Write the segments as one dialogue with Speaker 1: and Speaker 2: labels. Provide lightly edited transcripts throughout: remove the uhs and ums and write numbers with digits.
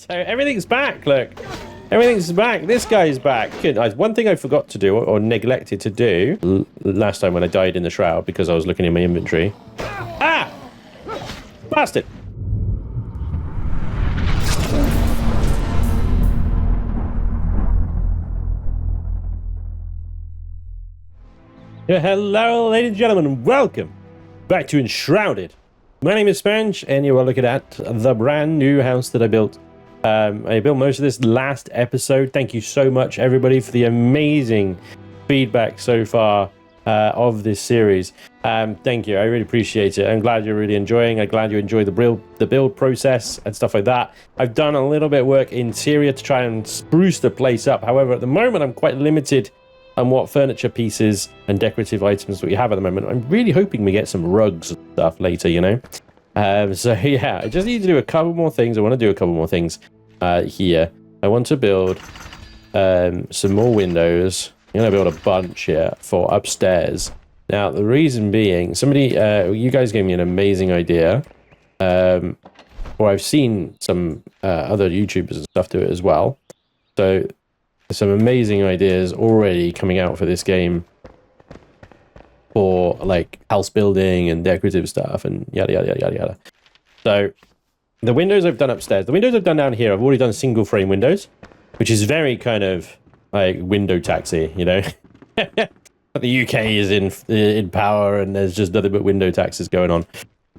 Speaker 1: So everything's back, look. Everything's back. This guy's back. Good. One thing I forgot to do, or neglected to do, last time when I died in the shroud because I was looking in my inventory. Ah! Bastard! Yeah, hello, ladies and gentlemen, and welcome back to Enshrouded. My name is Spanj, and you are looking at the brand new house that I built. I built most of this last episode. Thank you so much, everybody, for the amazing feedback so far of this series. Thank you. I really appreciate it. I'm glad you're really enjoying. I'm glad you enjoy the build process and stuff like that. I've done a little bit of work interior to try and spruce the place up. However, at the moment, I'm quite limited on what furniture pieces and decorative items we have at the moment. I'm really hoping we get some rugs and stuff later, you know? So yeah, I just need to do a couple more things. I want to do a couple more things here. I want to build some more windows. I'm going to build a bunch here for upstairs. Now, the reason being, somebody, you guys gave me an amazing idea. Or I've seen some other YouTubers and stuff do it as well. So some amazing ideas already coming out for this game for like house building and decorative stuff and yada yada yada yada. So the windows I've done upstairs, the windows I've done down here, I've already done single frame windows, which is very kind of like window taxi, you know. But the UK is in power and there's just nothing but window taxes going on.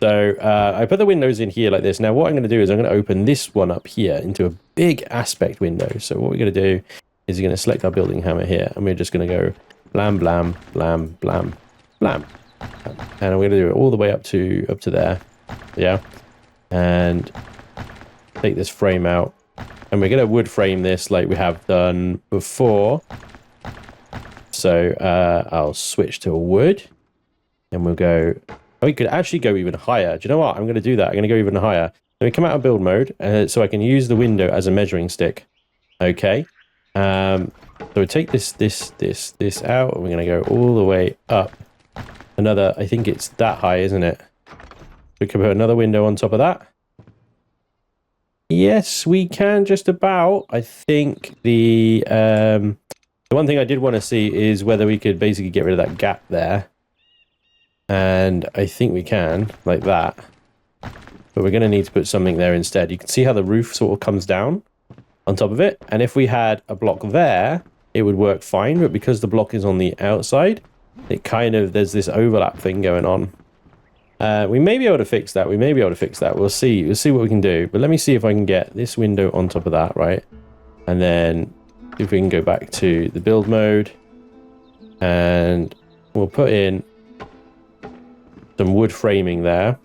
Speaker 1: So I put the windows in here like this. Now what I'm going to do is I'm going to open this one up here into a big aspect window. So what we're going to do is you're going to select our building hammer here, and we're just going to go blam, blam, blam, blam, blam. And we're going to do it all the way up to there. Yeah. And take this frame out. And we're going to wood frame this like we have done before. So I'll switch to wood. And we'll go... Oh, we could actually go even higher. Do you know what? I'm going to do that. I'm going to go even higher. Let me come out of build mode so I can use the window as a measuring stick. Okay. So we take this out, and we're going to go all the way up. Another, I think it's that high, isn't it? We can put another window on top of that. Yes, we can just about. I think the one thing I did want to see is whether we could basically get rid of that gap there. And I think we can, like that. But we're going to need to put something there instead. You can see how the roof sort of comes down on top of it, and if we had a block there it would work fine, but because the block is on the outside, it kind of, there's this overlap thing going on. We may be able to fix that. We'll see what we can do. But let me see if I can get this window on top of that, right? And then if we can go back to the build mode, and we'll put in some wood framing there,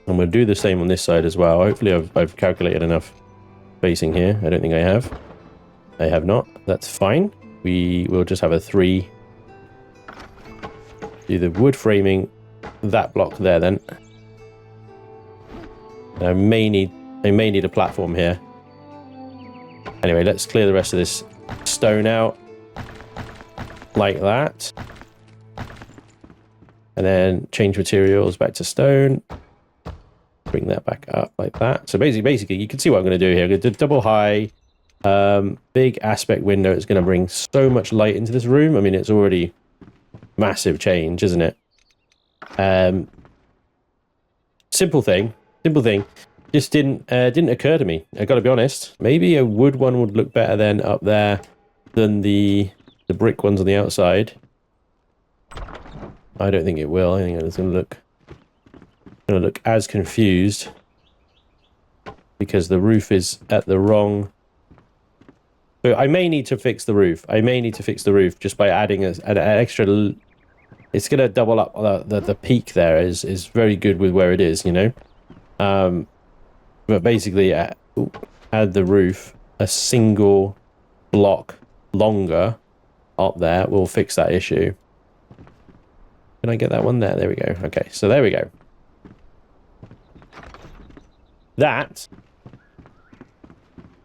Speaker 1: and we'll do the same on this side as well. Hopefully I've calculated enough spacing here. I don't think I have. I have not. That's fine. We will just have a 3. Do the wood framing that block there then. I may need a platform here. Anyway, let's clear the rest of this stone out like that. And then change materials back to stone. Bring that back up like that. So basically, you can see what I'm going to do here. I'm going to do double high, big aspect window. It's going to bring so much light into this room. I mean, it's already massive change, isn't it? Simple thing. Just didn't occur to me. I got to be honest. Maybe a wood one would look better then up there than the brick ones on the outside. I don't think it will. I think it's going to look as confused because the roof is at the wrong. So I may need to fix the roof. Just by adding an extra. It's going to double up the peak there is very good with where it is, you know. But basically add the roof a single block longer up there will fix that issue. Can I get that one there? There we go. Okay, so there we go. That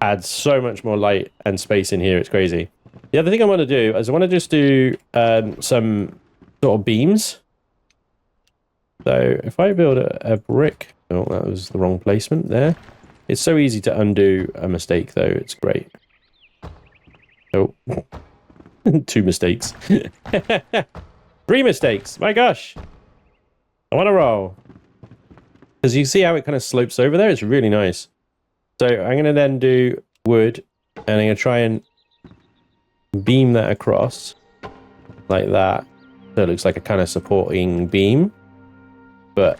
Speaker 1: adds so much more light and space in here. It's crazy. The other thing I want to do is I want to just do some sort of beams. So if I build a brick... Oh, that was the wrong placement there. It's so easy to undo a mistake, though. It's great. Oh, 2 mistakes. 3 mistakes. My gosh. I want to roll. Because you see how it kind of slopes over there? It's really nice. So I'm going to then do wood, and I'm going to try and beam that across like that. So it looks like a kind of supporting beam. But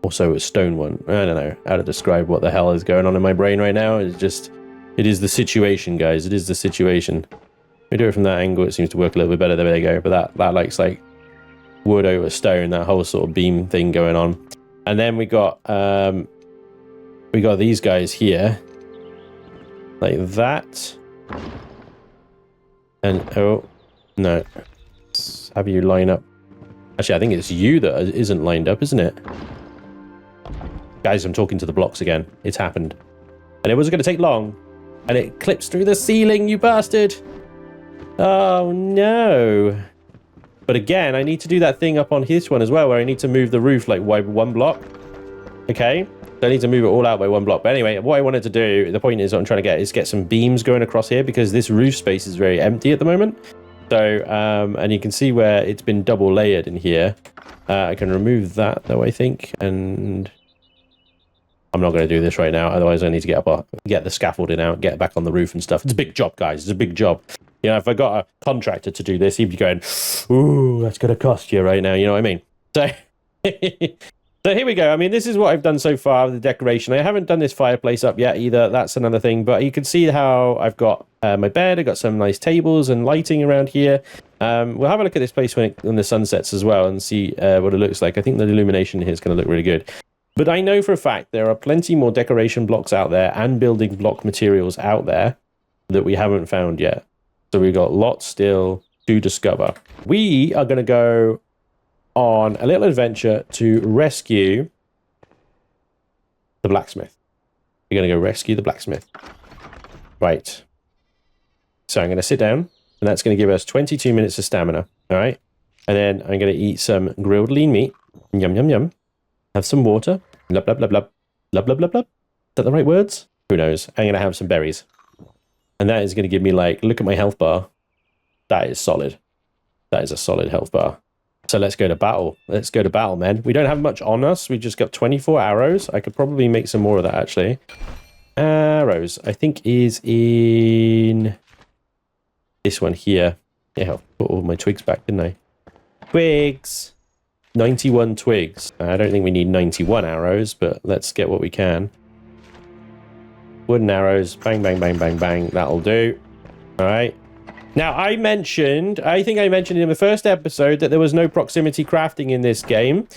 Speaker 1: also a stone one. I don't know how to describe what the hell is going on in my brain right now. It's just, it is the situation, guys. It is the situation. We do it from that angle, it seems to work a little bit better. There we go. But that looks like wood over stone, that whole sort of beam thing going on. And then we got these guys here. Like that. And, oh, no. Let's have you line up. Actually, I think it's you that isn't lined up, isn't it? Guys, I'm talking to the blocks again. It's happened. And it wasn't going to take long. And it clips through the ceiling, you bastard. Oh, no. But again, I need to do that thing up on this one as well, where I need to move the roof like by 1 block. Okay? So I need to move it all out by 1 block. But anyway, what I wanted to do, the point is what I'm trying to get is get some beams going across here, because this roof space is very empty at the moment. So, and you can see where it's been double layered in here. I can remove that though, I think. And I'm not going to do this right now. Otherwise I need to get the scaffolding out, get back on the roof and stuff. It's a big job, guys. It's a big job. You know, if I got a contractor to do this, he'd be going, ooh, that's going to cost you right now. You know what I mean? So, so here we go. I mean, this is what I've done so far with the decoration. I haven't done this fireplace up yet either. That's another thing. But you can see how I've got my bed. I've got some nice tables and lighting around here. We'll have a look at this place when the sun sets as well and see what it looks like. I think the illumination here is going to look really good. But I know for a fact there are plenty more decoration blocks out there and building block materials out there that we haven't found yet. So we've got lots still to discover. We are going to go on a little adventure to rescue the blacksmith. We're going to go rescue the blacksmith. Right. So I'm going to sit down, and that's going to give us 22 minutes of stamina. All right. And then I'm going to eat some grilled lean meat. Yum, yum, yum. Have some water. Blub, blub, blub, blub. Blub, blub, blub, blub. Is that the right words? Who knows? I'm going to have some berries. And that is going to give me, like, look at my health bar. That is solid. That is a solid health bar. So let's go to battle. Let's go to battle, man. We don't have much on us. We just got 24 arrows. I could probably make some more of that, actually. Arrows, I think, is in this one here. Yeah, I put all my twigs back, didn't I? Twigs. 91 twigs. I don't think we need 91 arrows, but let's get what we can. Wooden arrows. Bang, bang, bang, bang, bang. That'll do. All right. Now, I think I mentioned in the first episode that there was no proximity crafting in this game.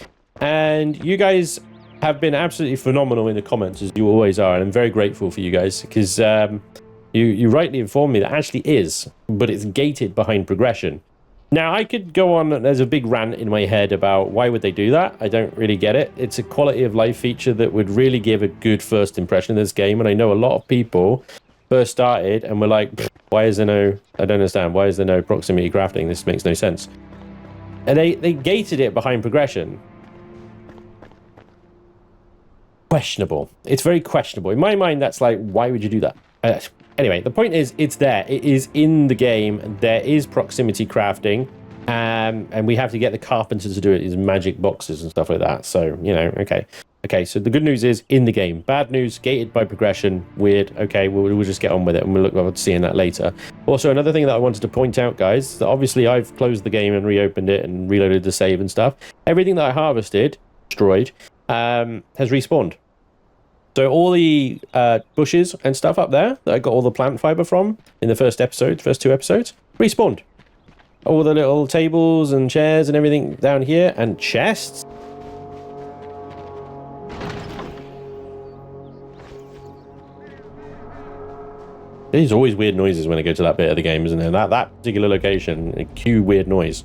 Speaker 1: And you guys have been absolutely phenomenal in the comments, as you always are. And I'm very grateful for you guys, because you rightly informed me that actually is, but it's gated behind progression. Now, I could go on, there's a big rant in my head about why would they do that? I don't really get it. It's a quality of life feature that would really give a good first impression of this game. And I know a lot of people first started and were like, why is there no, I don't understand, why is there no proximity crafting? This makes no sense. And they gated it behind progression. Questionable. It's very questionable. In my mind, that's like, why would you do that? Anyway, the point is, it's there. It is in the game. There is proximity crafting. And we have to get the carpenter to do it, these magic boxes and stuff like that. So, you know, okay. Okay, so the good news is in the game. Bad news, gated by progression. Weird. Okay, we'll just get on with it, and we'll look forward to seeing that later. Also, another thing that I wanted to point out, guys, that obviously I've closed the game and reopened it and reloaded the save and stuff. Everything that I harvested, destroyed, has respawned. So all the bushes and stuff up there that I got all the plant fiber from in the first 2 episodes, respawned. All the little tables and chairs and everything down here, and chests. There's always weird noises when I go to that bit of the game, isn't there? That particular location, a cue weird noise.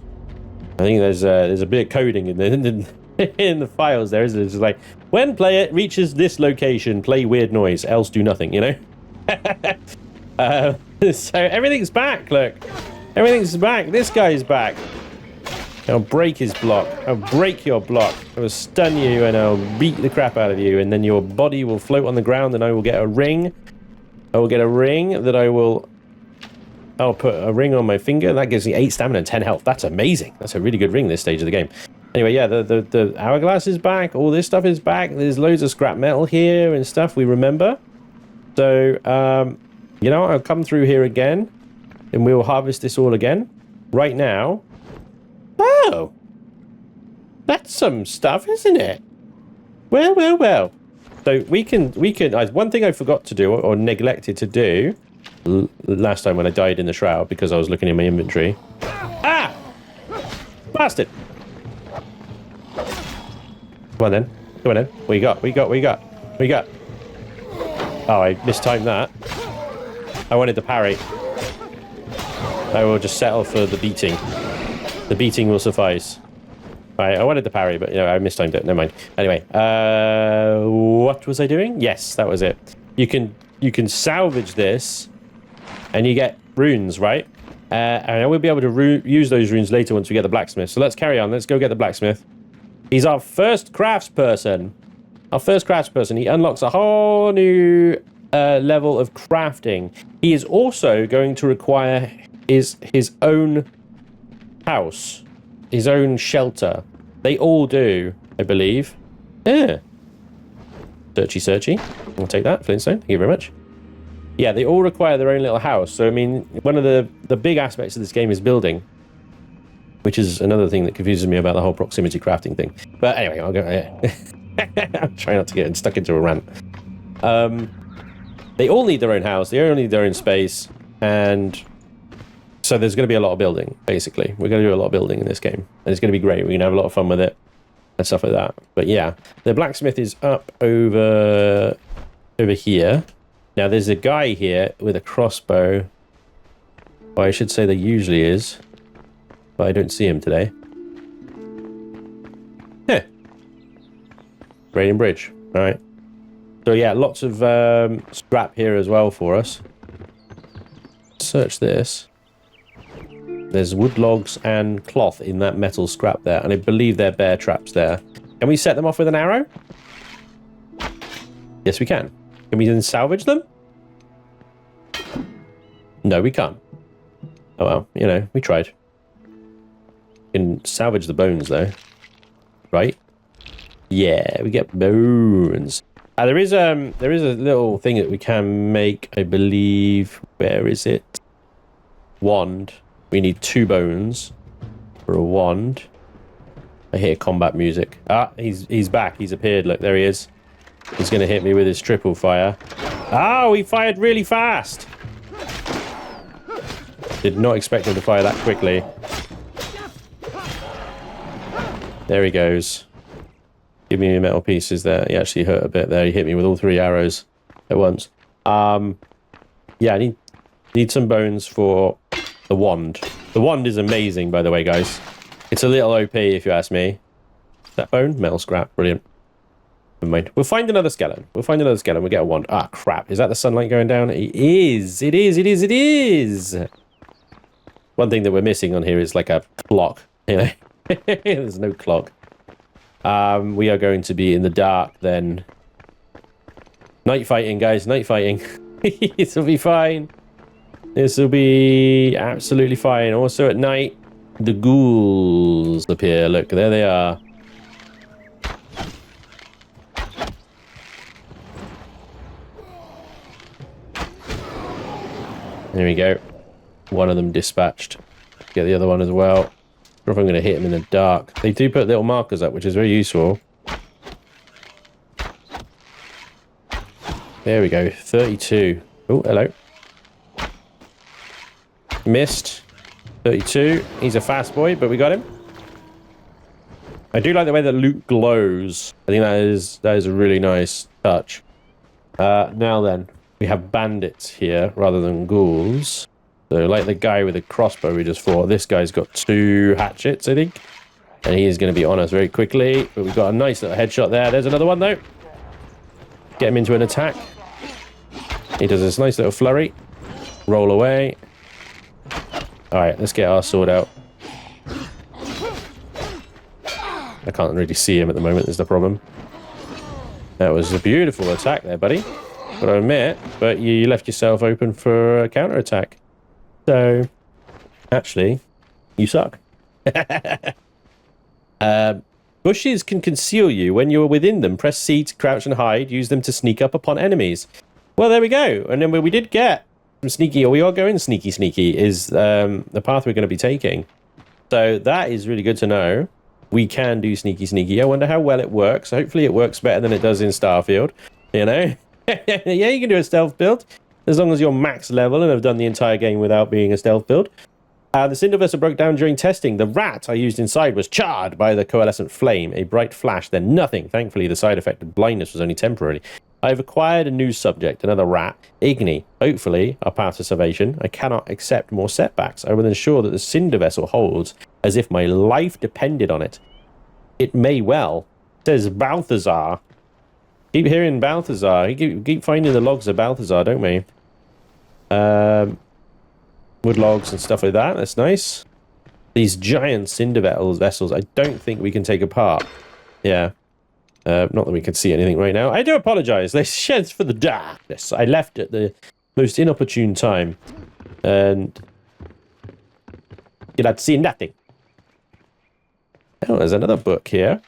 Speaker 1: I think there's a bit of coding in the files there, isn't it? It's like, when player reaches this location, play weird noise, else do nothing, you know? So everything's back, look. Everything's back. This guy's back. I'll break his block. I'll break your block. I will stun you and I'll beat the crap out of you. And then your body will float on the ground and I will get a ring. I will get a ring that I'll put a ring on my finger. That gives me 8 stamina and 10 health. That's amazing. That's a really good ring this stage of the game. Anyway, yeah, the hourglass is back. All this stuff is back. There's loads of scrap metal here and stuff we remember. So, you know, I'll come through here again and we'll harvest this all again. Right now. Oh! That's some stuff, isn't it? Well, well, well. So we can, one thing I forgot to do or neglected to do last time when I died in the shroud because I was looking in my inventory. Ah! Bastard! Come on then. Come on then. What you got? What you got? What you got? What you got? Oh, I mistimed that. I wanted the parry. I will just settle for the beating. The beating will suffice. I wanted the parry, but you know, I mistimed it. Never mind. Anyway, what was I doing? Yes, that was it. You can salvage this, and you get runes, right? And I will be able to use those runes later once we get the blacksmith. So let's carry on. Let's go get the blacksmith. He's our first craftsperson. Our first craftsperson. He unlocks a whole new level of crafting. He is also going to require his own house, his own shelter. They all do, I believe. Yeah. Searchy. I'll take that, Flintstone. Thank you very much. Yeah, they all require their own little house. So, I mean, one of the big aspects of this game is building, which is another thing that confuses me about the whole proximity crafting thing. But anyway, I'll go. I'm trying not to get stuck into a rant. They all need their own house. They all need their own space. And so there's going to be a lot of building, basically. We're going to do a lot of building in this game. And it's going to be great. We're going to have a lot of fun with it and stuff like that. But yeah, the blacksmith is up over here. Now, there's a guy here with a crossbow. Well, I should say there usually is. But I don't see him today. Yeah. Radiant Bridge. All right. So yeah, lots of scrap here as well for us. Search this. There's wood logs and cloth in that metal scrap there. And I believe they're bear traps there. Can we set them off with an arrow? Yes, we can. Can we then salvage them? No, we can't. Oh well, you know, we tried. We can salvage the bones though. Right? Yeah, we get bones. There is a little thing that we can make, I believe. Where is it? Wand. We need 2 bones for a wand. I hear combat music. Ah, he's back. He's appeared. Look, there he is. He's going to hit me with his triple fire. Oh, he fired really fast. Did not expect him to fire that quickly. There he goes. Give me metal pieces there. He actually hurt a bit there. He hit me with all 3 arrows at once. Yeah, I need some bones for the wand. The wand is amazing, by the way, guys. It's a little OP, if you ask me. That bone? Metal scrap. Brilliant. Never mind. We'll find another skeleton. We'll get a wand. Ah, crap. Is that the sunlight going down? It is. It is. One thing that we're missing on here is like a clock. You know? There's no clock. We are going to be in the dark then. Night fighting, guys. Night fighting. This will be fine. This will be absolutely fine. Also at night, the ghouls appear. Look, there they are. There we go. One of them dispatched. Get the other one as well. I don't know if I'm going to hit him in the dark. They do put little markers up, which is very useful. There we go. 32. Oh, hello. Missed. 32. He's a fast boy, but we got him. I do like the way that loot glows. I think that is a really nice touch. Now then, we have bandits here rather than ghouls. So like the guy with the crossbow we just fought, this guy's got 2 hatchets, I think. And he is going to be on us very quickly. But we've got a nice little headshot there. There's another one, though. Get him into an attack. He does this nice little flurry. Roll away. All right, let's get our sword out. I can't really see him at the moment, is the problem. That was a beautiful attack there, buddy. Gotta admit, but you left yourself open for a counter-attack. So, actually, you suck. Bushes can conceal you when you're within them. Press C to crouch and hide. Use them to sneak up upon enemies. Well, there we go. And then we did get some sneaky, or we are going sneaky, is the path we're going to be taking. So that is really good to know. We can do sneaky. I wonder how well it works. Hopefully it works better than it does in Starfield. You know? Yeah, you can do a stealth build. As long as you're max level and have done the entire game without being a stealth build. The cinder vessel broke down during testing. The rat I used inside was charred by the coalescent flame. A bright flash, then nothing. Thankfully, the side effect of blindness was only temporary. I've acquired a new subject, another rat, Igni. Hopefully, our path to salvation. I cannot accept more setbacks. I will ensure that the cinder vessel holds as if my life depended on it. It may well. Says Balthazar. Keep hearing Balthazar. We keep finding the logs of Balthazar, don't we? Wood logs and stuff like that. That's nice. These giant cinder vessels, I don't think we can take apart. Yeah. Not that we can see anything right now. I do apologize. They shed for the darkness. I left at the most inopportune time. And you'll have to see nothing. Oh, there's another book here.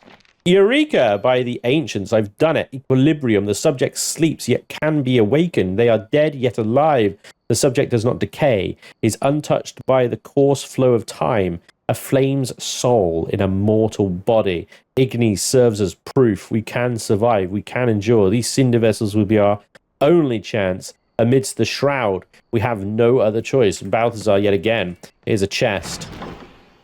Speaker 1: Eureka by the ancients. I've done it. Equilibrium. The subject sleeps yet can be awakened. They are dead yet alive. The subject does not decay, is untouched by the coarse flow of time, a flame's soul in a mortal body. Igni serves as proof we can survive, we can endure. These cinder vessels will be our only chance amidst the shroud. We have no other choice. Balthazar yet again. Here's a chest.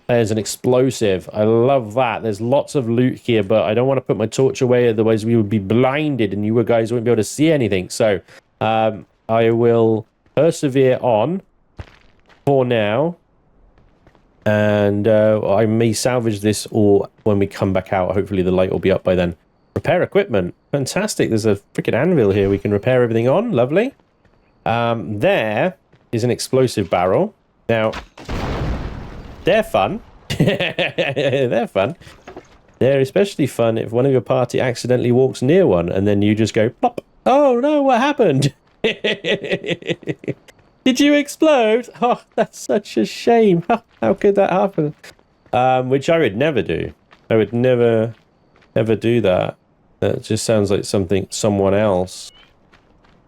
Speaker 1: There's an explosive. I love that. There's lots of loot here, but I don't want to put my torch away, otherwise we would be blinded and you guys wouldn't be able to see anything. So I will persevere on for now, and I may salvage this, or when we come back out, hopefully the light will be up by then. Repair equipment. Fantastic. There's a freaking anvil here we can repair everything on. Lovely. There is an explosive barrel. Now, they're fun. They're fun. They're especially fun if one of your party accidentally walks near one and then you just go plop. Oh no, what happened? Did you explode? Oh, that's such a shame. How could that happen? Which I would never do. I would never, ever do that. That just sounds like something someone else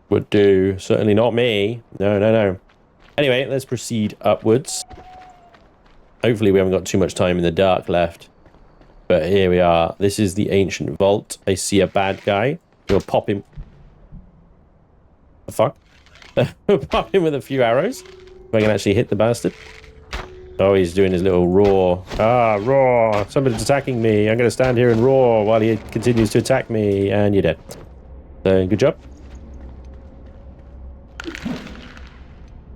Speaker 1: would do. Certainly not me. No. Anyway, let's proceed upwards. Hopefully we haven't got too much time in the dark left. But here we are. This is the ancient vault. I see a bad guy. We'll pop him. The fuck? Pop him with a few arrows. If I can actually hit the bastard. Oh, he's doing his little roar. Ah, roar. Somebody's attacking me. I'm going to stand here and roar while he continues to attack me. And you're dead. So, good job.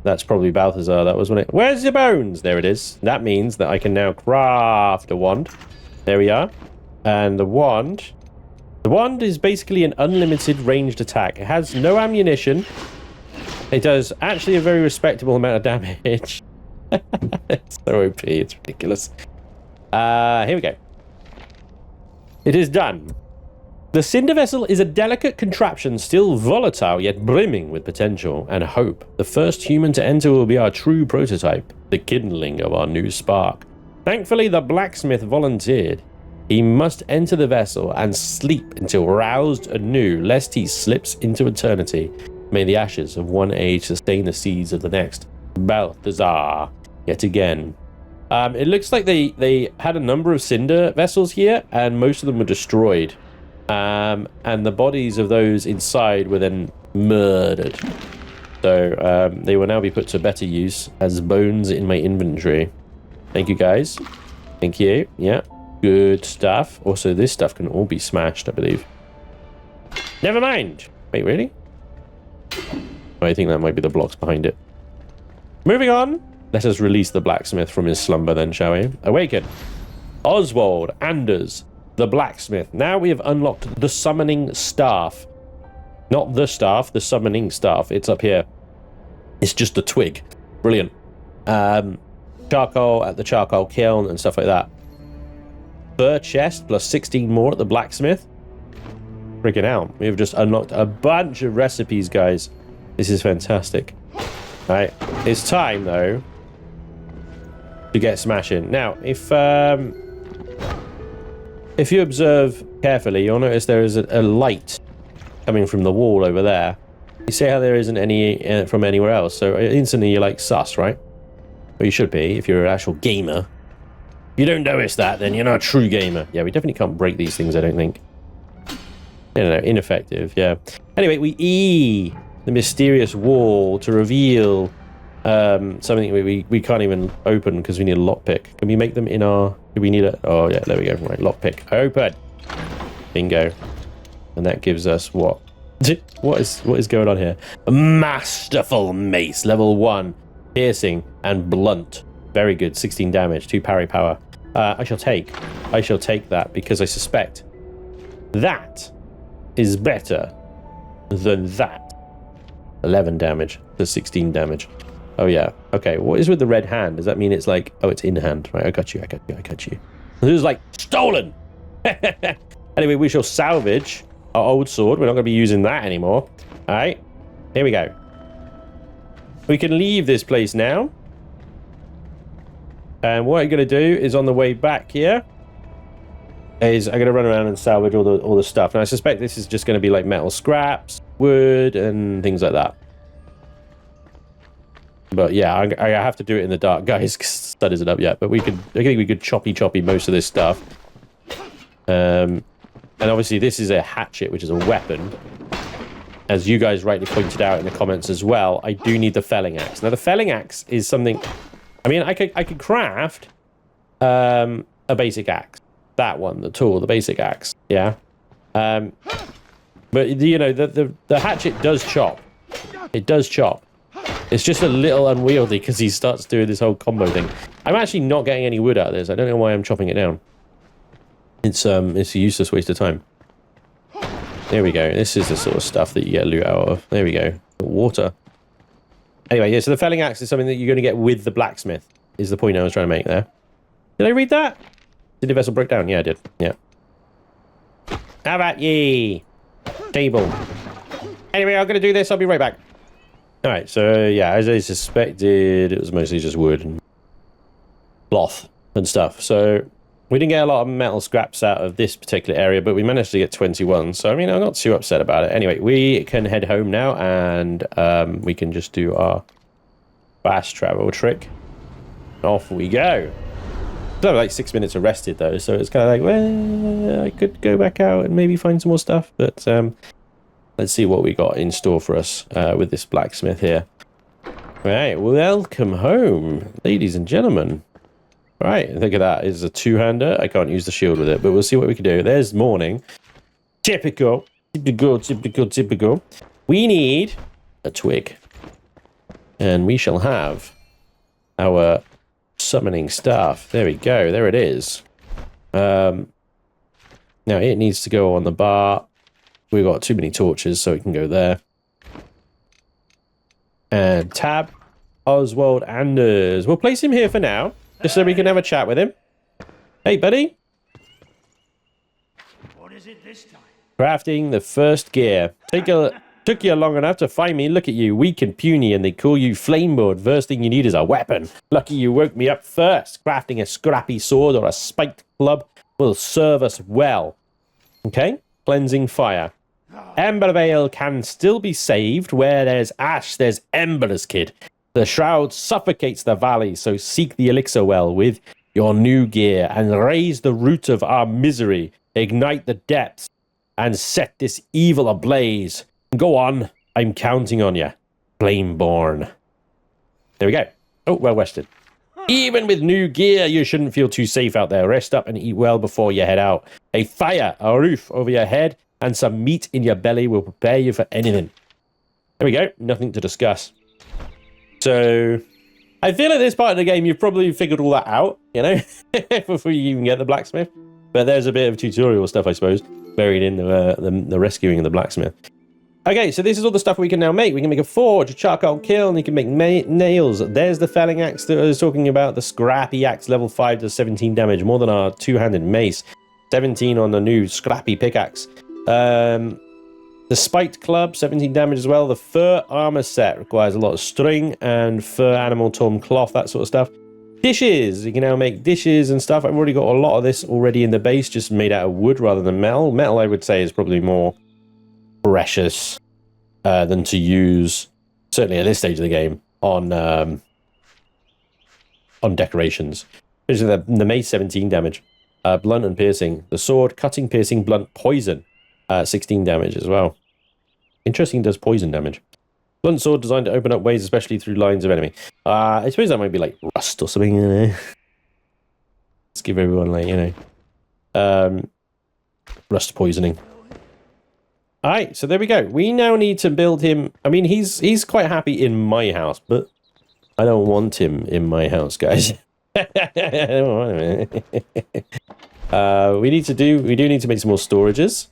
Speaker 1: That's probably Balthazar. That was when it... Where's your bones? There it is. That means that I can now craft a wand. There we are. And the wand... The wand is basically an unlimited ranged attack. It has no ammunition. It does actually a very respectable amount of damage. It's so OP. It's ridiculous. Here we go. It is done. The cinder vessel is a delicate contraption, still volatile, yet brimming with potential and hope. The first human to enter will be our true prototype, the kindling of our new spark. Thankfully, the blacksmith volunteered. He must enter the vessel and sleep until roused anew, lest he slips into eternity. May the ashes of one age sustain the seeds of the next. Balthazar, yet again. It looks like they had a number of cinder vessels here, and most of them were destroyed. And the bodies of those inside were then murdered. So they will now be put to better use as bones in my inventory. Thank you, guys. Thank you. Yeah, good stuff. Also, this stuff can all be smashed, I believe. Never mind. Wait, really? Oh, I think that might be the blocks behind it. Moving on. Let us release the blacksmith from his slumber then, shall we? Awaken. Oswald, Anders, the blacksmith. Now we have unlocked the summoning staff. Not the staff, the summoning staff. It's up here. It's just a twig. Brilliant. Charcoal at the charcoal kiln and stuff like that. fur chest plus 16 more at the blacksmith. Freaking out. We've just unlocked a bunch of recipes, guys. This is fantastic. All right. It's time, though, to get smashing. Now, if you observe carefully, you'll notice there is a light coming from the wall over there. You see how there isn't any from anywhere else, so instantly you're like sus, right? Well, you should be if you're an actual gamer. If you don't notice that, then you're not a true gamer. Yeah, we definitely can't break these things, I don't think. No, ineffective, yeah. Anyway, we E the mysterious wall to reveal something we can't even open because we need a lockpick. Can we make them in our... Do we need a... Oh, yeah, there we go. Right, lockpick. Open. Bingo. And that gives us what? What is going on here? A masterful mace, level 1. Piercing and blunt. Very good. 16 damage, 2 parry power. I shall take that because I suspect that is better than that. 11 damage to 16 damage. Oh yeah. Okay. What is with the red hand? Does that mean it's like, oh, it's in hand? Right. I got you. This is like stolen. Anyway, we shall salvage our old sword. We're not going to be using that anymore. All right. Here we go. We can leave this place now. And what I'm going to do is on the way back here is I'm going to run around and salvage all the stuff. And I suspect this is just going to be like metal scraps, wood, and things like that. But yeah, I have to do it in the dark, guys, because that isn't up yet. But I think we could choppy most of this stuff. And obviously this is a hatchet, which is a weapon. As you guys rightly pointed out in the comments as well, I do need the felling axe. Now the felling axe is something... I mean, I could craft a basic axe. That one, the tool, the basic axe. Yeah. But you know, the hatchet does chop. It does chop. It's just a little unwieldy because he starts doing this whole combo thing. I'm actually not getting any wood out of this. I don't know why I'm chopping it down. It's a useless waste of time. There we go. This is the sort of stuff that you get loot out of. There we go. Water. Anyway, yeah, so the felling axe is something that you're going to get with the blacksmith, is the point I was trying to make there. Did I read that? Did the vessel break down? Yeah, I did. Yeah. How about ye? Table. Anyway, I'm going to do this. I'll be right back. Alright, so yeah, as I suspected, it was mostly just wood and cloth and stuff. So we didn't get a lot of metal scraps out of this particular area, but we managed to get 21. So, I mean, I'm not too upset about it. Anyway, we can head home now, and we can just do our fast travel trick. Off we go. So like 6 minutes arrested, though, so it's kind of like, well, I could go back out and maybe find some more stuff, but... let's see what we got in store for us with this blacksmith here. Right, welcome home, ladies and gentlemen. Right, look at that. It's a two-hander. I can't use the shield with it, but we'll see what we can do. There's morning. Typical. We need a twig. And we shall have our summoning staff. There we go. There it is. Now, it needs to go on the bar. We've got too many torches, so it can go there. And tab Oswald Anders. We'll place him here for now, just so we can have a chat with him. Hey, buddy.
Speaker 2: What is it this time?
Speaker 1: Crafting the first gear. Took you long enough to find me. Look at you, weak and puny, and they call you Flameborn. First thing you need is a weapon. Lucky you woke me up first. Crafting a scrappy sword or a spiked club will serve us well. Okay? Cleansing fire. Ember Vale can still be saved. Where there's ash, there's embers, kid. The shroud suffocates the valley, so seek the elixir well with your new gear and raise the root of our misery. Ignite the depths and set this evil ablaze. Go on, I'm counting on you. Flameborn. There we go. Oh, well rested. Even with new gear, you shouldn't feel too safe out there. Rest up and eat well before you head out. A fire, a roof over your head, and some meat in your belly will prepare you for anything. There we go. Nothing to discuss. So, I feel at this part of the game, you've probably figured all that out, you know, before you even get the blacksmith. But there's a bit of tutorial stuff, I suppose, buried in the rescuing of the blacksmith. Okay, so this is all the stuff we can now make. We can make a forge, a charcoal kiln, you can make nails. There's the felling axe that I was talking about, the scrappy axe, level 5 does 17 damage, more than our two-handed mace. 17 on the new scrappy pickaxe. The spiked club, 17 damage as well. The fur armor set requires a lot of string and fur animal torn cloth, that sort of stuff. Dishes, you can now make dishes and stuff. I've already got a lot of this already in the base, just made out of wood rather than metal. Metal, I would say, is probably more precious than to use, certainly at this stage of the game, on decorations. The mace, 17 damage. Blunt and piercing. The sword, cutting, piercing, blunt, poison. 16 damage as well. Interesting, does poison damage. Blunt sword designed to open up ways, especially through lines of enemy. I suppose that might be like rust or something, you know. Let's give everyone, like, you know, rust poisoning. All right, so there we go. We now need to build him. I mean, he's quite happy in my house, but I don't want him in my house, guys. I don't want him. We do need to make some more storages.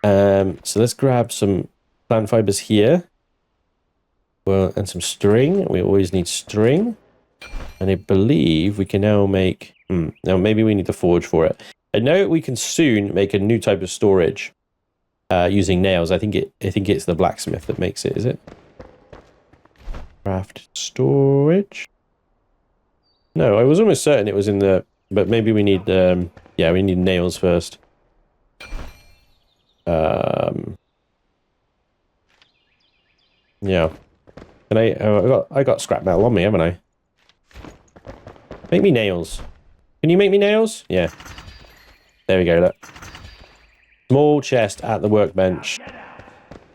Speaker 1: So let's grab some plant fibers here. Well, and some string. We always need string. And I believe we can now make... now maybe we need to forge for it. I know we can soon make a new type of storage using nails. I think it's the blacksmith that makes it, is it? Craft storage. No, I was almost certain it was in the... But maybe we need... yeah, we need nails first. Yeah. And I got scrap metal on me, haven't I? Make me nails. Can you make me nails? Yeah. There we go, look. Small chest at the workbench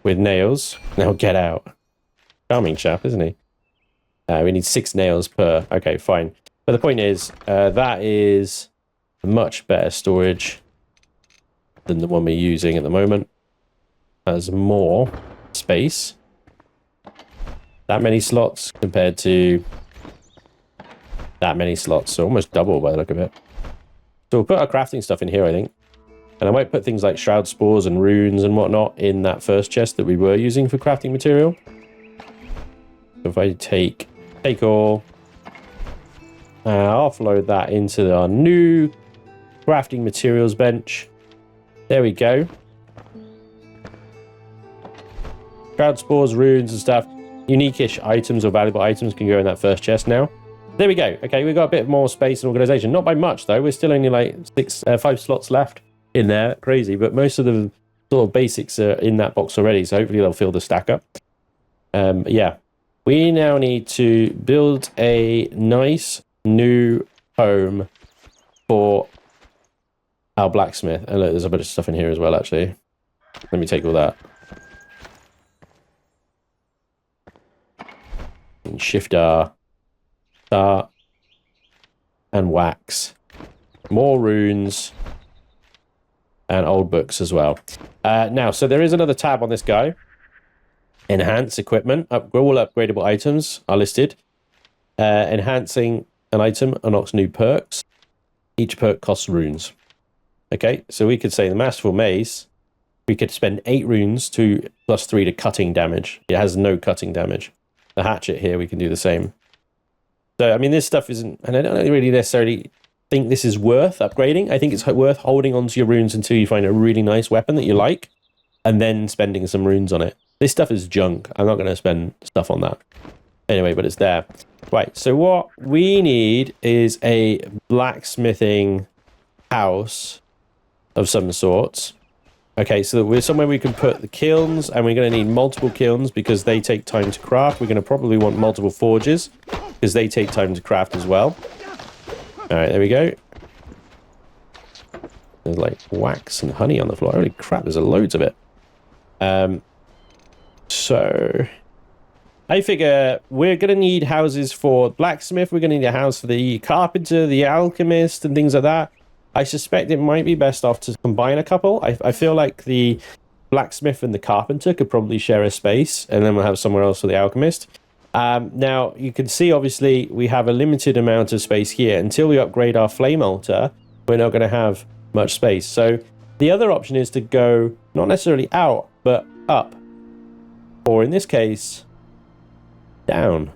Speaker 1: with nails. Now get out. Charming chap, isn't he? We need 6 nails per... Okay, fine. But the point is, that is much better storage than the one we're using at the moment. Has more space. That many slots compared to that many slots. So almost double by the look of it. So we'll put our crafting stuff in here, I think. And I might put things like shroud spores and runes and whatnot in that first chest that we were using for crafting material. So if I take all, offload that into our new crafting materials bench. There we go. Shroud spores, runes and stuff. Unique-ish items or valuable items can go in that first chest now. There we go. Okay, we've got a bit more space and organization. Not by much, though. We're still only like 5 slots left in there. Crazy, but most of the sort of basics are in that box already, so hopefully they'll fill the stack up. Yeah. We now need to build a nice new home for our blacksmith. And look, there's a bunch of stuff in here as well, actually. Let me take all that. And shift R, start, and wax. More runes, and old books as well. Now, so there is another tab on this guy. Enhance equipment. All upgradable items are listed. Enhancing an item unlocks new perks. Each perk costs runes. Okay, so we could say the Masterful Mace, we could spend 8 runes to +3 to cutting damage. It has no cutting damage. The hatchet here, we can do the same. So, I mean, this stuff isn't... And I don't really necessarily think this is worth upgrading. I think it's worth holding onto your runes until you find a really nice weapon that you like, and then spending some runes on it. This stuff is junk. I'm not going to spend stuff on that. Anyway, but it's there. Right, so what we need is a blacksmithing house of some sorts. Okay, so we're somewhere we can put the kilns, and we're going to need multiple kilns because they take time to craft. We're going to probably want multiple forges because they take time to craft as well. All right, there we go. There's like wax and honey on the floor. Holy crap, there's loads of it. So I figure we're going to need houses for blacksmith. We're going to need a house for the carpenter, the alchemist, and things like that. I suspect it might be best off to combine a couple. I feel like the blacksmith and the carpenter could probably share a space, and then we'll have somewhere else for the alchemist. Now, you can see, obviously, we have a limited amount of space here. Until we upgrade our flame altar, we're not going to have much space. So the other option is to go, not necessarily out, but up. or in this case, down.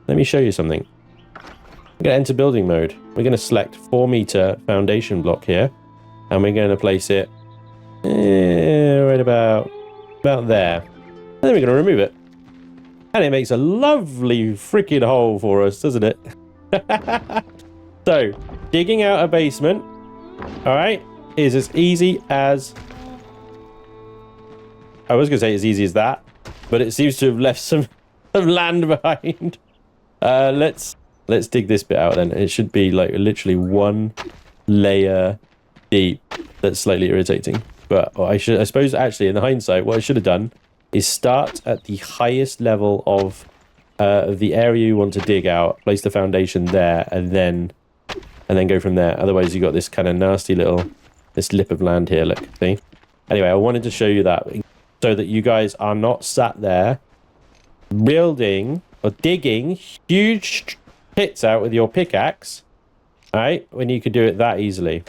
Speaker 1: Let me show you something. We're going to enter building mode. We're going to select 4-meter foundation block here, and we're going to place it right about there. And then we're going to remove it. And it makes a lovely freaking hole for us, doesn't it? So, digging out a basement, all right, is as easy as... I was going to say as easy as that, but it seems to have left some land behind. Let's dig this bit out then. It should be like literally 1 layer deep. That's slightly irritating. But I suppose actually in the hindsight, what I should have done is start at the highest level of the area you want to dig out, place the foundation there, and then go from there. Otherwise, you got this kind of nasty little lip of land here. Look, see? Anyway, I wanted to show you that so that you guys are not sat there building or digging huge pits out with your pickaxe, right? When you could do it that easily.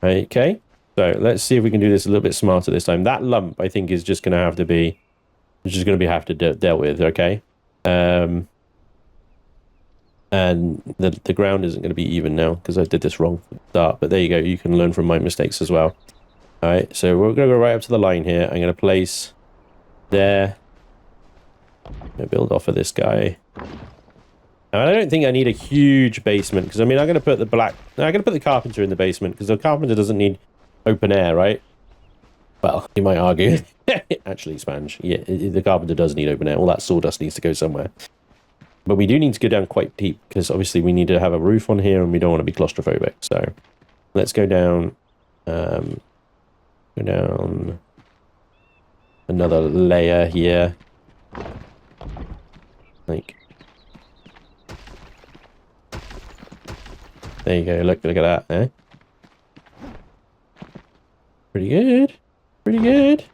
Speaker 1: Okay. So let's see if we can do this a little bit smarter this time. That lump, I think, is just going to have to be, dealt with, okay? And the ground isn't going to be even now because I did this wrong from the start. But there you go. You can learn from my mistakes as well. All right. So we're going to go right up to the line here. I'm going to place there. I'm going to build off of this guy. Now, I don't think I need a huge basement because I mean I'm going to put the carpenter in the basement because the carpenter doesn't need open air, right? Well, you might argue. Actually, Spanj, yeah, the carpenter does need open air. All that sawdust needs to go somewhere. But we do need to go down quite deep because obviously we need to have a roof on here and we don't want to be claustrophobic. So let's go down. Go down another layer here. Like. There you go. Look at that. Eh? Pretty good. Pretty good.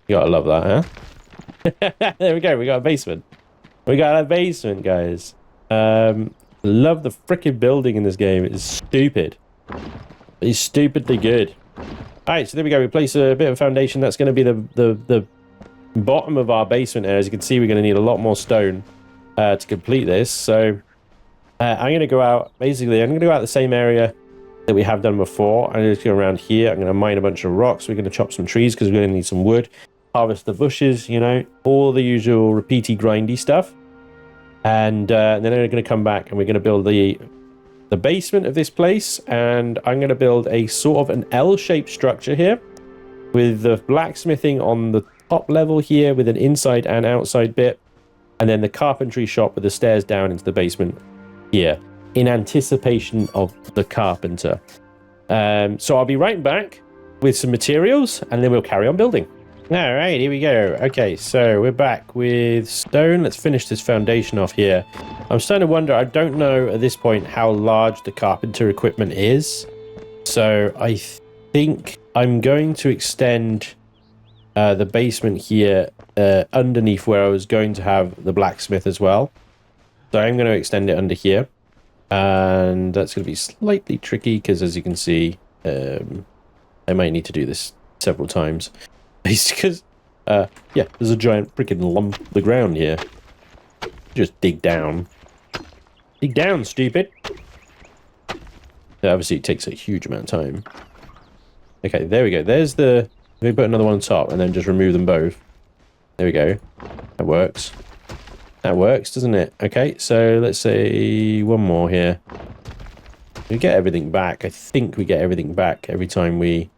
Speaker 1: You gotta love that, huh? There we go. We got a basement. We got a basement, guys. Love the freaking building in this game. It's stupid. It's stupidly good. Alright, so there we go. We place a bit of foundation. That's going to be the bottom of our basement area. As you can see, we're going to need a lot more stone to complete this. So I'm going to go out, basically, I'm going to go out the same area that we have done before. I'm going to go around here. I'm going to mine a bunch of rocks. We're going to chop some trees because we're going to need some wood. Harvest the bushes, you know, all the usual repeaty, grindy stuff. And then we're going to come back and we're going to build the basement of this place. And I'm going to build a sort of an L-shaped structure here with the blacksmithing on the top level here with an inside and outside bit, and then the carpentry shop with the stairs down into the basement here in anticipation of the carpenter. So I'll be right back with some materials and then we'll carry on building. All right, here we go. Okay, so we're back with stone. Let's finish this foundation off here. I'm starting to wonder, I don't know at this point how large the carpenter equipment is. So I think I'm going to extend the basement here underneath where I was going to have the blacksmith as well. So I'm going to extend it under here. And that's going to be slightly tricky because, as you can see, I might need to do this several times. Because, yeah, there's a giant freaking lump of the ground here. Just dig down. Dig down, stupid. Obviously, it takes a huge amount of time. Okay, there we go. There's the... Let me put another one on top and then just remove them both. There we go. That works. That works, doesn't it? Okay, so let's say one more here. We get everything back. I think we get everything back every time we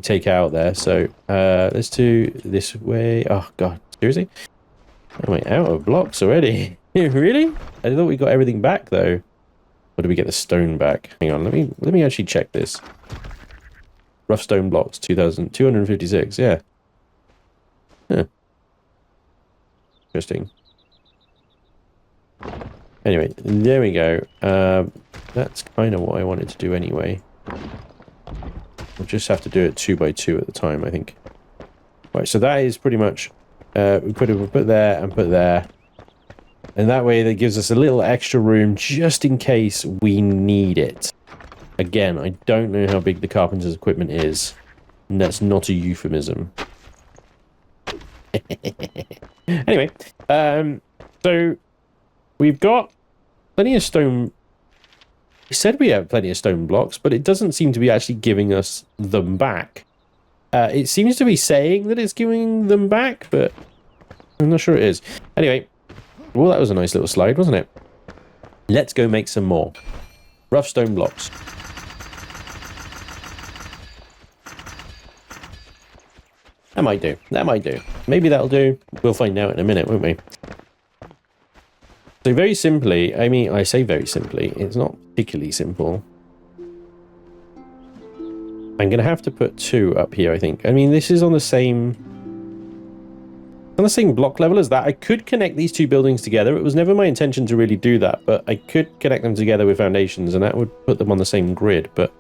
Speaker 1: take out there. So let's do this way. Oh, God. Seriously? Am I out of blocks already? Really? I thought we got everything back, though. Or did we get the stone back? Hang on. Let me actually check this. Rough stone blocks, 2,256, yeah. Huh. Interesting. Anyway, there we go. That's kind of what I wanted to do anyway. We'll just have to do it 2 by 2 at the time, I think. Right, so that is pretty much... we put there and put there. And that way that gives us a little extra room just in case we need it. Again, I don't know how big the carpenter's equipment is. And that's not a euphemism. Anyway, so we've got plenty of stone. We said we have plenty of stone blocks, but it doesn't seem to be actually giving us them back. It seems to be saying that it's giving them back, but I'm not sure it is. Anyway, well, that was a nice little slide, wasn't it? Let's go make some more rough stone blocks. That might do. That might do. Maybe that'll do. We'll find out in a minute, won't we? So very simply, I mean, I say very simply, it's not particularly simple. I'm going to have to put 2 up here, I think. I mean, this is on the same block level as that. I could connect these 2 buildings together. It was never my intention to really do that, but I could connect them together with foundations, and that would put them on the same grid, but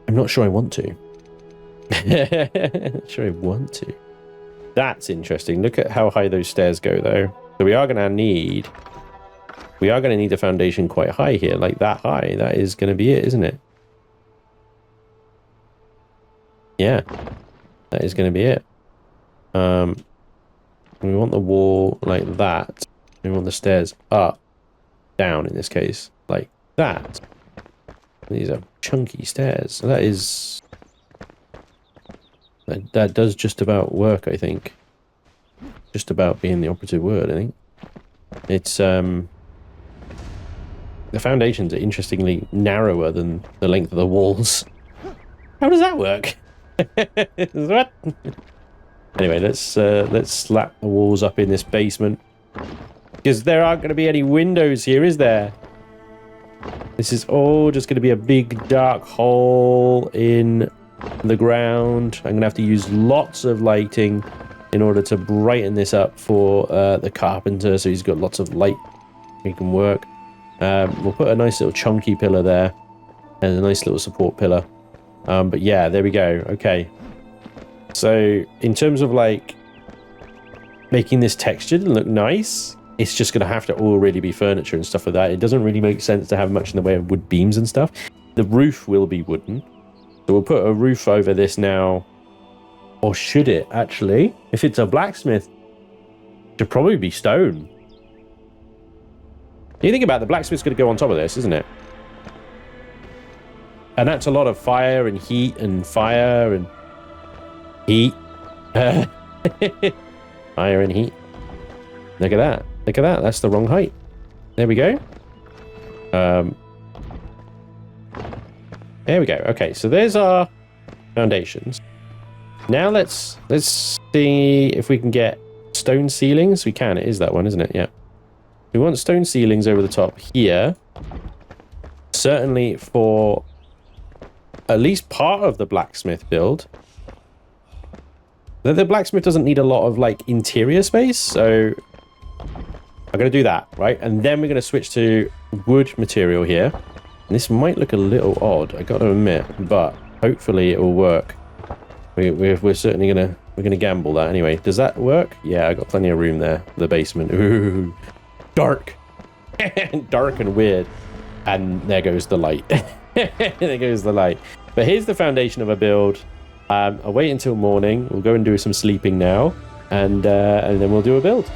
Speaker 1: I'm not sure I want to. Not sure I want to. That's interesting. Look at how high those stairs go, though. So we are going to need a foundation quite high here, like that high. That is going to be it, isn't it? Yeah, that is going to be it. We want the wall like that. We want the stairs up, down in this case, like that. These are chunky stairs. So that is... That does just about work, I think. Just about being the operative word, I think. It's, the foundations are interestingly narrower than the length of the walls. How does that work? What? Anyway, let's slap the walls up in this basement. Because there aren't going to be any windows here, is there? This is all just going to be a big dark hole in the ground. I'm going to have to use lots of lighting in order to brighten this up for the carpenter, so he's got lots of light he can work. We'll put a nice little chunky pillar there and a nice little support pillar. But yeah, there we go. Okay. So in terms of like making this textured and look nice, it's just going to have to already be furniture and stuff like that. It doesn't really make sense to have much in the way of wood beams and stuff. The roof will be wooden. So we'll put a roof over this now. Or should it, actually? If it's a blacksmith, it should probably be stone. You think about it, the blacksmith's going to go on top of this, isn't it? And that's a lot of fire and heat and fire and heat. Fire and heat. Look at that. Look at that. That's the wrong height. There we go. There we go. Okay, so there's our foundations. Now let's see if we can get stone ceilings. We can. It is that one, isn't it? Yeah. We want stone ceilings over the top here. Certainly for at least part of the blacksmith build. The blacksmith doesn't need a lot of like interior space, so I'm going to do that, right? And then we're going to switch to wood material here. And this might look a little odd, I got to admit, but hopefully it will work. We're certainly gonna gamble that anyway. Does that work? Yeah, I got plenty of room there. The basement. Ooh, dark, dark and weird. And there goes the light. There goes the light. But here's the foundation of a build. I'll wait until morning. We'll go and do some sleeping now, and then we'll do a build.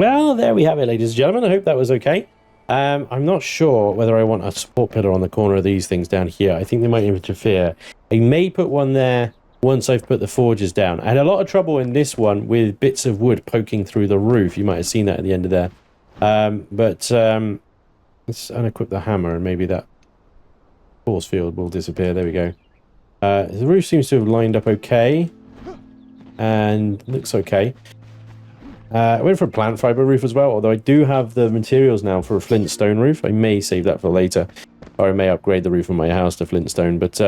Speaker 1: well, there we have it, ladies and gentlemen. I hope that was okay. I'm not sure whether I want a support pillar on the corner of these things down here. I think they might interfere. I may put one there once I've put the forges down. I had a lot of trouble in this one with bits of wood poking through the roof. You might have seen that at the end of there. Let's unequip the hammer and maybe that force field will disappear. There we go. The roof seems to have lined up okay. And looks okay. I went for a plant fiber roof as well, although I do have the materials now for a flint stone roof. I may save that for later, or I may upgrade the roof of my house to flint stone, but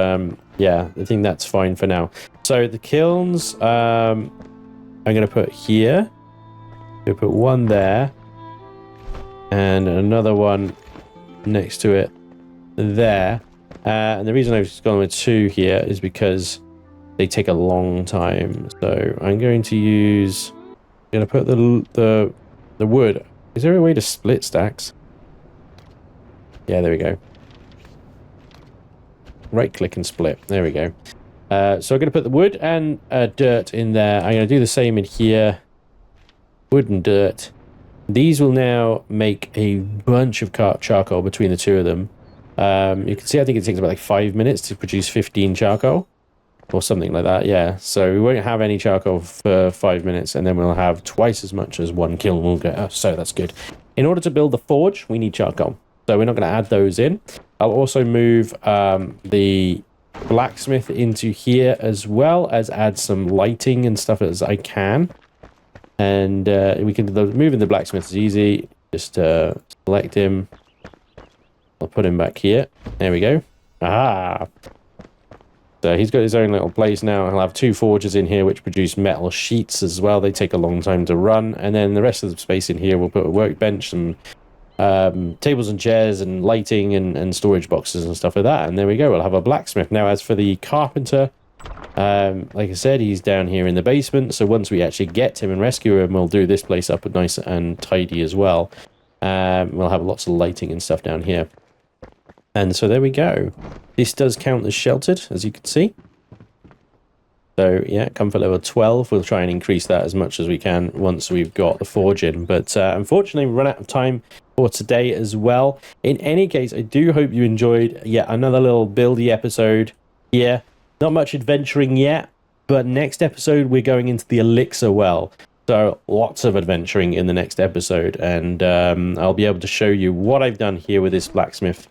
Speaker 1: yeah, I think that's fine for now. So the kilns, I'm going to put here. I'm going to put one there, and another one next to it there. And the reason I've just gone with two here is because they take a long time. So I'm going to use... I'm going to put the wood. Is there a way to split stacks? Yeah, there we go. Right click and split. There we go. So I'm going to put the wood and dirt in there. I'm going to do the same in here. Wood and dirt. These will now make a bunch of charcoal between the two of them. You can see I think it takes about like 5 minutes to produce 15 charcoal. Or something like that, yeah. So we won't have any charcoal for 5 minutes, and then we'll have twice as much as one kiln will get us, so that's good. In order to build the forge, we need charcoal. So we're not going to add those in. I'll also move the blacksmith into here as well as add some lighting and stuff as I can. And we can moving the blacksmith is easy. Just select him. I'll put him back here. There we go. Ah. So he's got his own little place now. He'll have two forges in here which produce metal sheets as well. They take a long time to run. And then the rest of the space in here we'll put a workbench, some tables and chairs and lighting and storage boxes and stuff like that. And there we go. We'll have a blacksmith. Now as for the carpenter, like I said, he's down here in the basement. So once we actually get him and rescue him, we'll do this place up nice and tidy as well. We'll have lots of lighting and stuff down here. And so there we go. This does count as sheltered, as you can see. So yeah, comfort level 12. We'll try and increase that as much as we can once we've got the forge in. But unfortunately, we run out of time for today as well. In any case, I do hope you enjoyed yet another little buildy episode here. Not much adventuring yet, but next episode we're going into the elixir well. So lots of adventuring in the next episode. And I'll be able to show you what I've done here with this blacksmith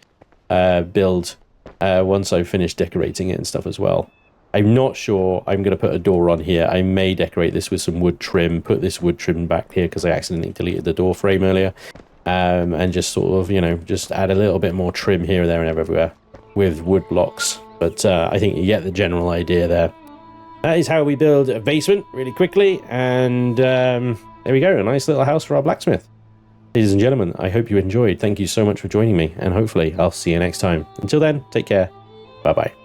Speaker 1: build once I've finished decorating it and stuff as well. I'm not sure I'm going to put a door on here. I may decorate this with some wood trim, put this wood trim back here because I accidentally deleted the door frame earlier, and just sort of, you know, just add a little bit more trim here, there and everywhere with wood blocks. But I think you get the general idea there. That is how we build a basement really quickly, and there we go, a nice little house for our blacksmith. Ladies and gentlemen, I hope you enjoyed. Thank you so much for joining me, and hopefully I'll see you next time. Until then, take care. Bye-bye.